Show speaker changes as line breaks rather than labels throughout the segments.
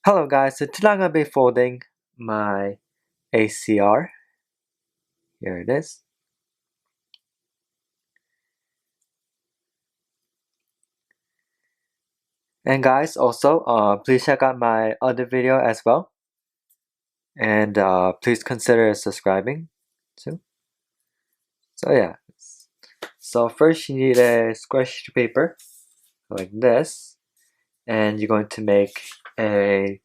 Hello guys, so today I'm going to be folding my ACR. Here it is. And guys, also please check out my other video as well. And please consider subscribing too. So yeah. So first you need a square sheet of paper like this. And you're going to make a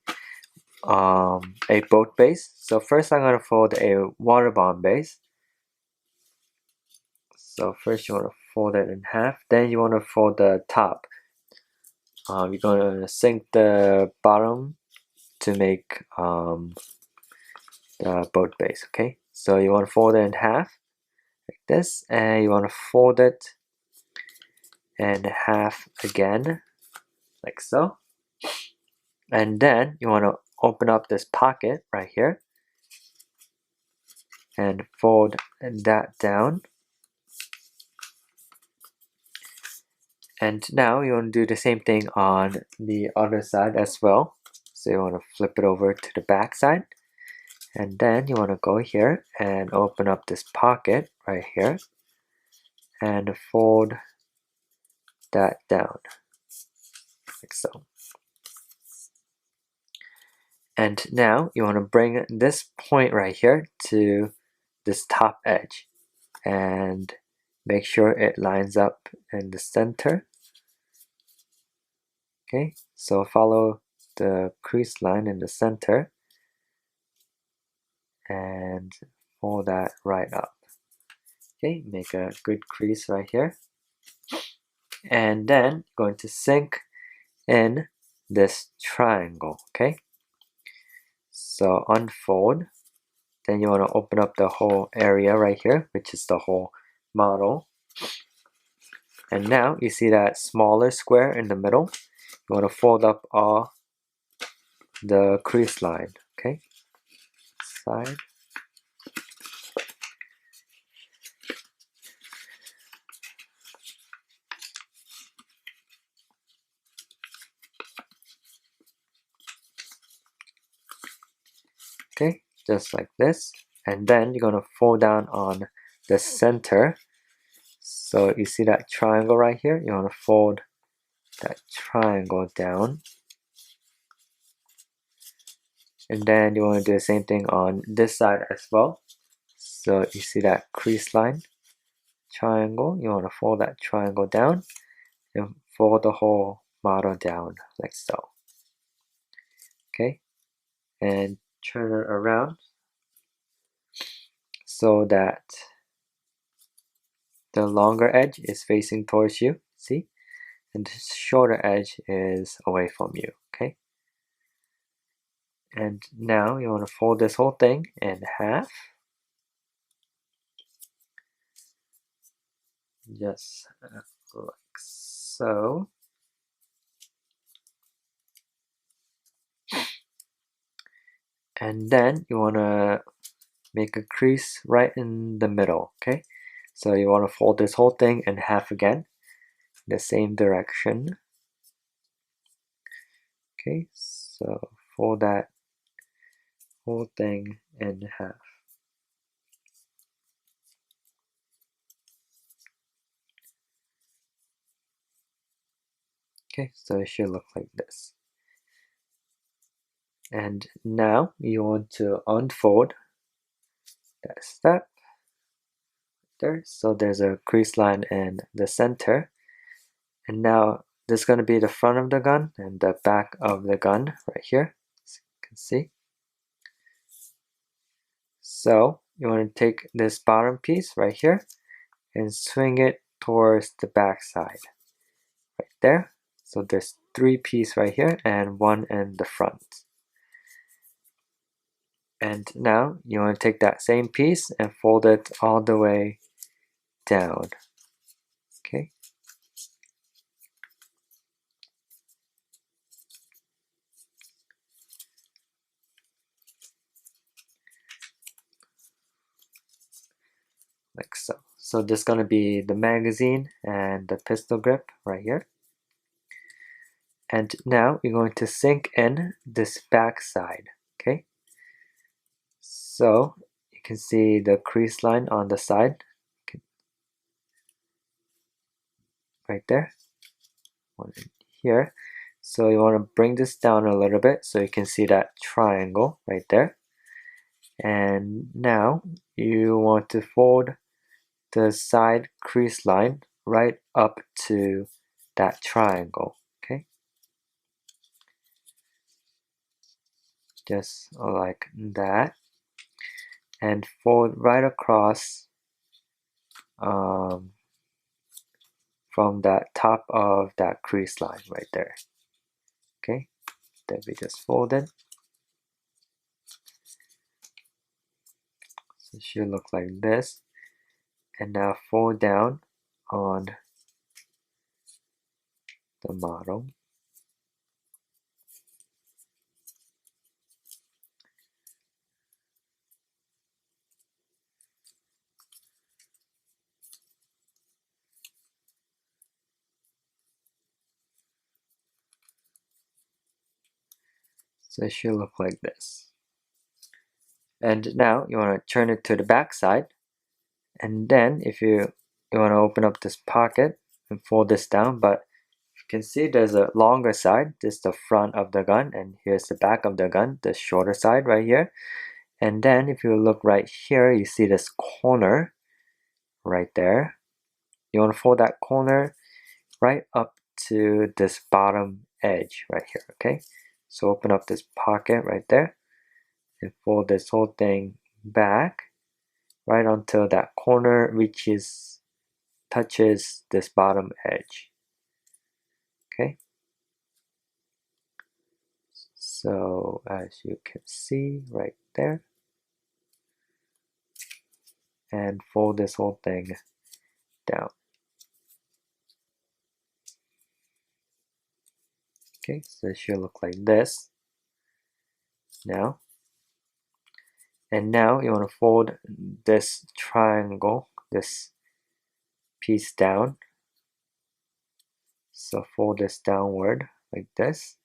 boat base. So first I'm going to fold a water bomb base. So first you want to fold it in half. Then you want to fold the top. You're going to sink the bottom to make the boat base. Okay, so you want to fold it in half like this, and you want to fold it in half again like so, and then you want to open up this pocket right here and fold that down. And now you want to do the same thing on the other side as well. So you want to flip it over to the back side. And then you want to go here and open up this pocket right here and fold that down like so. And now you want to bring this point right here to this top edge and make sure it lines up in the center. Okay, so follow the crease line in the center and fold that right up. Okay, make a good crease right here. And then going to sink in this triangle. Okay, so unfold. Then you want to open up the whole area right here, which is the whole model. And now you see that smaller square in the middle. You want to fold up all the crease line. Okay, side. Okay, just like this. And then you're going to fold down on the center. So you see that triangle right here? You want to fold that triangle down. And then you want to do the same thing on this side as well. So you see that crease line, triangle, you want to fold that triangle down and fold the whole model down like so. Okay, and turn it around so that the longer edge is facing towards you, see? And the shorter edge is away from you, okay? And now you want to fold this whole thing in half. Just like so. And then you want to make a crease right in the middle, okay? So you want to fold this whole thing in half again, the same direction. Okay, so fold that whole thing in half. Okay, so it should look like this. And now you want to unfold that step there. So there's a crease line in the center. And now this is going to be the front of the gun and the back of the gun right here, as you can see. So you want to take this bottom piece right here and swing it towards the back side right there. So there's 3 pieces right here and 1 in the front. And now you want to take that same piece and fold it all the way down. Okay. Like so. So this is going to be the magazine and the pistol grip right here. And now you're going to sink in this back side, okay? So you can see the crease line on the side, right there, one here. So you want to bring this down a little bit so you can see that triangle right there. And now you want to fold the side crease line right up to that triangle, okay? Just like that. And fold right across from that top of that crease line right there, okay? Then we just fold it. So it should look like this. And now fold down on the model. So it should look like this. And now you want to turn it to the back side. And then if you want to open up this pocket and fold this down, but you can see there's a longer side. This is the front of the gun, and here's the back of the gun, the shorter side right here. And then if you look right here, you see this corner right there. You want to fold that corner right up to this bottom edge right here, okay? So open up this pocket right there and fold this whole thing back right until that corner touches this bottom edge, okay? So as you can see right there, and fold this whole thing down. Okay, so it should look like this now. And now you want to fold this triangle, this piece down. So fold this downward like this.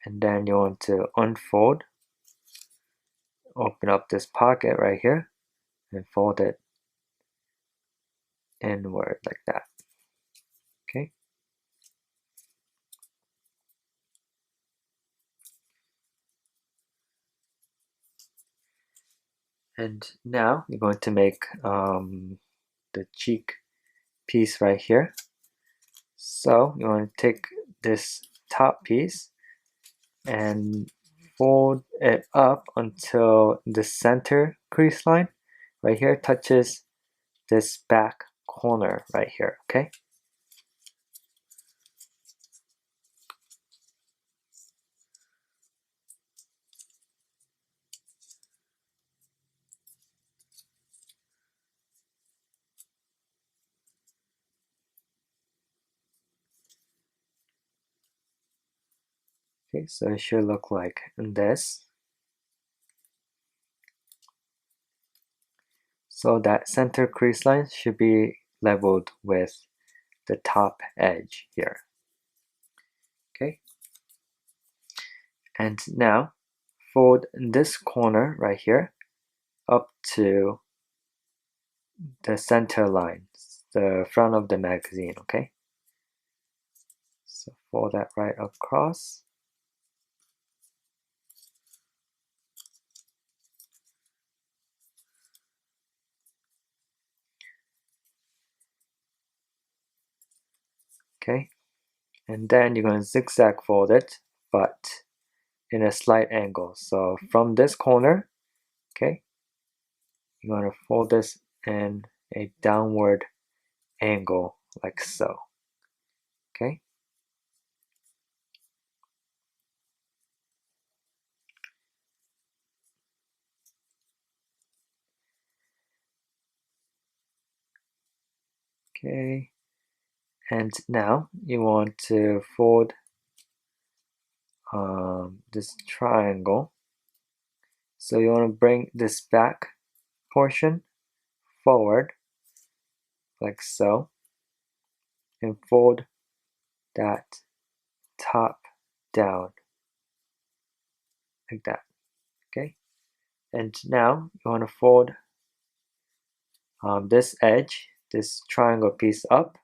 And then you want to unfold, open up this pocket right here, and fold it inward like that, okay? And now you're going to make the cheek piece right here. So you want to take this top piece and fold it up until the center crease line right here touches this back corner right here, okay? Okay, so it should look like this. So that center crease line should be leveled with the top edge here. Okay. And now fold this corner right here up to the center line, the front of the magazine, okay? So fold that right across. Okay. And then you're going to zigzag fold it, but in a slight angle. So from this corner, okay, you're going to fold this in a downward angle like so, okay? Okay, and now you want to fold this triangle. So you want to bring this back portion forward like so, and fold that top down like that. Okay, and now you want to fold this edge, this triangle piece up,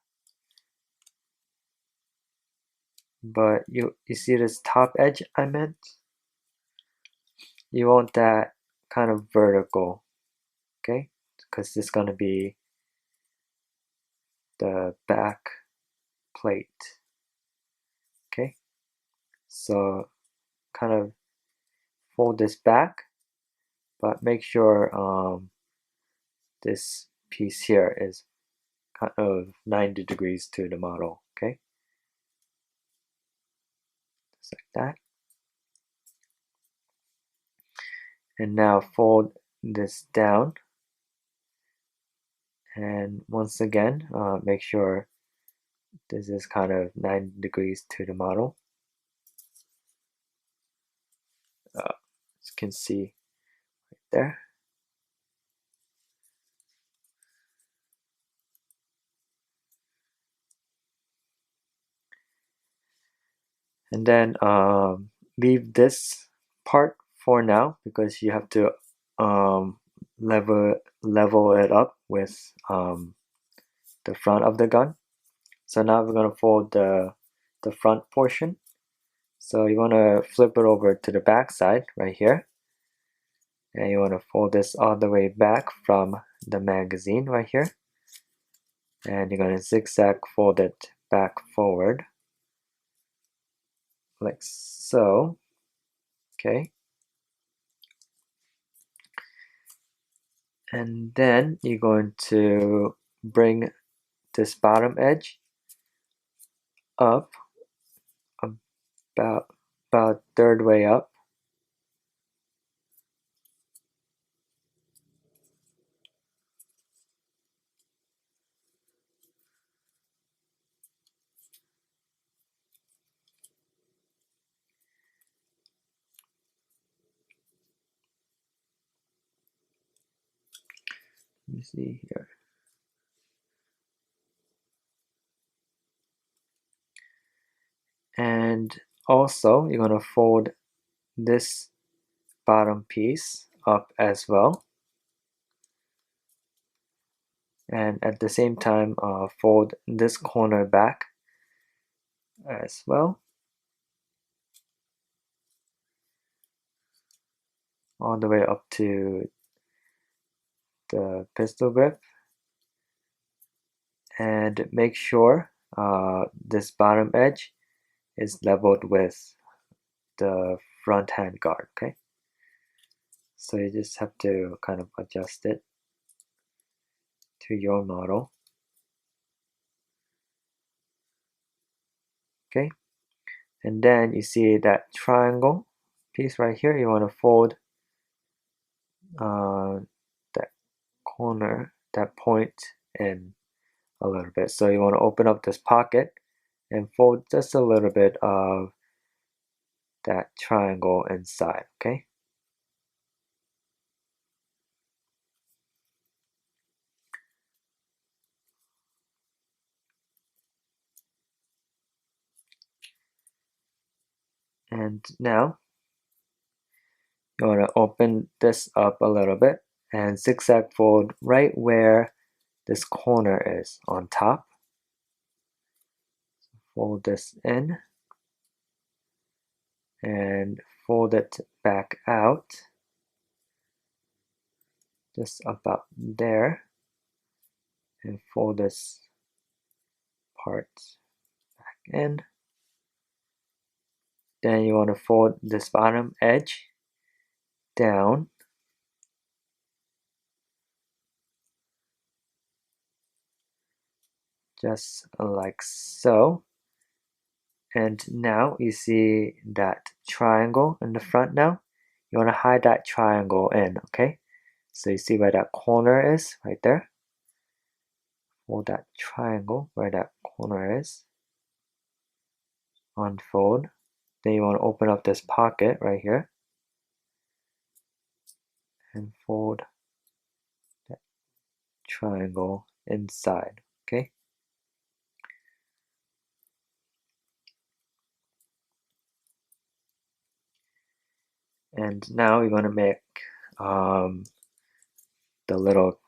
but you see this top edge I meant? You want that kind of vertical, okay? Because it's going to be the back plate, okay? So kind of fold this back, but make sure this piece here is kind of 90 degrees to the model, okay? Just like that. And now fold this down, and once again make sure this is kind of 90 degrees to the model. As you can see right there. And then leave this part for now because you have to level it up with the front of the gun. So now we're going to fold the front portion. So you want to flip it over to the back side right here, and you want to fold this all the way back from the magazine right here, and you're going to zigzag fold it back forward like so. Okay, and then you're going to bring this bottom edge up about third way up, let me see here, and also you're going to fold this bottom piece up as well, and at the same time fold this corner back as well, all the way up to the pistol grip, and make sure this bottom edge is leveled with the front hand guard. Okay, so you just have to kind of adjust it to your model. Okay, and then you see that triangle piece right here, you want to fold that corner, that point in a little bit. So you want to open up this pocket and fold just a little bit of that triangle inside, okay? And now you want to open this up a little bit and zigzag fold right where this corner is on top. Fold this in and fold it back out just about there, and fold this part back in. Then you want to fold this bottom edge down just like so. And now you see that triangle in the front now. You want to hide that triangle in, okay? So you see where that corner is right there. Fold that triangle where that corner is. Unfold. Then you want to open up this pocket right here and fold that triangle inside. Okay. And now we're going to make the little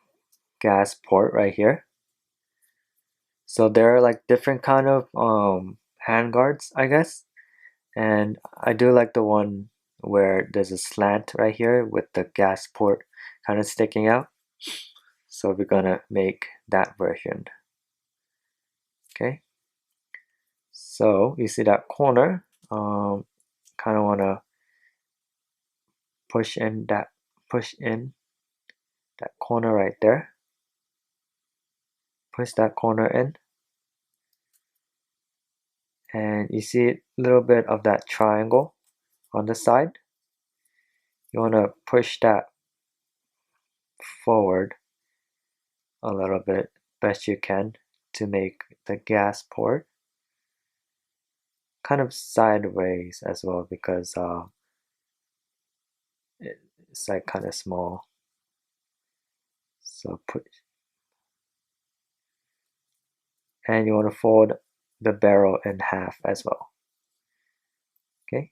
gas port right here. So there are like different kind of hand guards, I guess. And I do like the one where there's a slant right here with the gas port kind of sticking out. So we're gonna make that version. Okay. So you see that corner, kind of wanna push in that corner right there. Push that corner in, and you see a little bit of that triangle on the side. You wanna push that forward a little bit, best you can, to make the gas port kind of sideways as well, because it's like kind of small. So put, and you want to fold the barrel in half as well. Okay.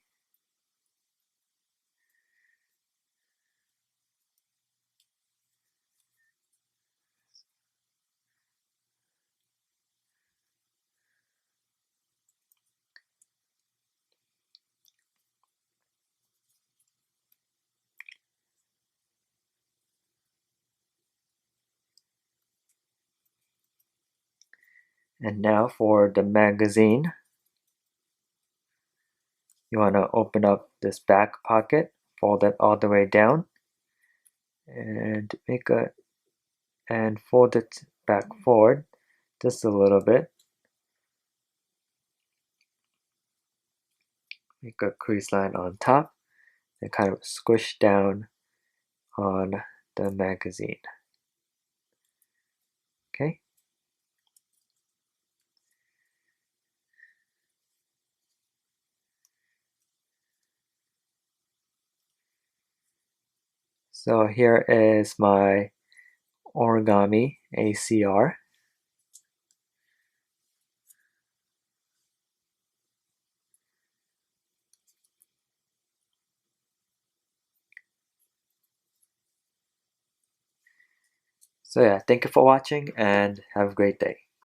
And now for the magazine, you want to open up this back pocket, fold it all the way down, and fold it back forward just a little bit. Make a crease line on top and kind of squish down on the magazine. Okay. So here is my origami ACR. So yeah, thank you for watching and have a great day.